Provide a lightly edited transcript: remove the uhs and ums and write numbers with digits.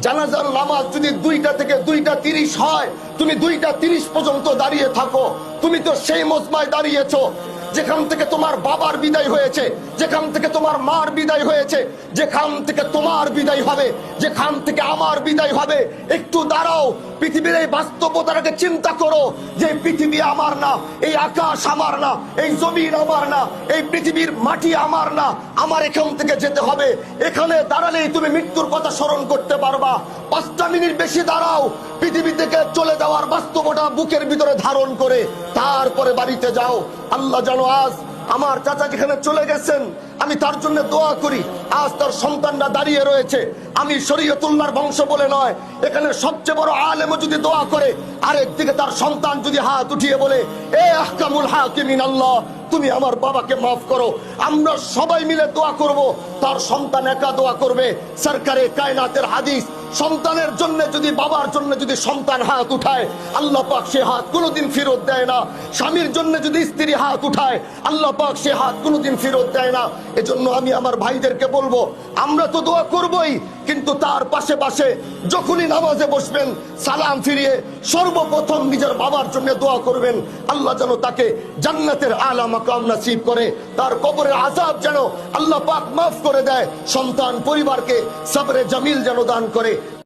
জানাজার নামাজ যদি 2টা থেকে 2টা 30 হয়, তুমি 2টা 30 পর্যন্ত দাঁড়িয়ে থাকো। তুমি তো সেই মজমায় দাঁড়িয়েছো যেখান থেকে তোমার বাবার বিদায় হয়েছে, যেখান থেকে তোমার মার বিদায় হয়েছে, যেখান থেকে তোমার বিদায় হবে, যেখান থেকে আমার বিদায় হবে। একটু দাঁড়াও, পৃথিবীর এই বাস্তবতাটাকে চিন্তা করো যে পৃথিবী আমার না, এই আকাশ আমার না, এই জমিন আমার না, এই পৃথিবীর মাটি আমার না, আমার এখান থেকে যেতে হবে। এখানে দাঁড়ালেই তুমি মৃত্যুর কথা স্মরণ করতে পারবা। 5টা মিনিট বেশি দাঁড়াও, পৃথিবী থেকে চলে যাওয়ার বাস্তবতা বুকের ভিতরে ধারণ করে তারপরে বাড়িতে যাও। আল্লাহ জানো আজ আমার চাচা যেখানে চলে গেছেন, আমি তার জন্য দোয়া করি। আজ তার সন্তানরা দাঁড়িয়ে রয়েছে। আমি শরীয়তুল্লাহর বংশ বলে নয়, এখানে সবচেয়ে বড় আলেমও যদি দোয়া করে, আরেকদিকে তার সন্তান যদি হাত উঠিয়ে বলে, এ আহকামুল হাকিমিন আল্লাহ, তুমি আমার বাবাকে মাফ করো, আমরা সবাই মিলে দোয়া করব। তার সন্তান একা দোয়া করবে। সরকারে কায়নাতের হাদিস, সন্তানের জন্য যদি, বাবার জন্য যদি সন্তান হাত উঠায়, আল্লাহ পাক সে হাত কোনোদিন ফেরত দেয় না। স্বামীর জন্য যদি স্ত্রী হাত উঠায়, আল্লাহ পাক সে হাত কোনোদিন ফেরত দেয় না। এজন্য আমি আমার ভাইদেরকে বলবো, আমরা তো দোয়া করবই, কিন্তু তার পাশে পাশে যখনই নামাজে বসবেন, সালাম ফিরিয়ে সর্বপ্রথম নিজের বাবার জন্য দোয়া করবেন। আল্লাহ যেন তাকে জান্নাতের আলা মাকাম নসিব করে, তার কবরের আযাব যেন আল্লাহ পাক মাফ করে দেয়, সন্তান পরিবারকে সবরে জামিল যেন দান করে।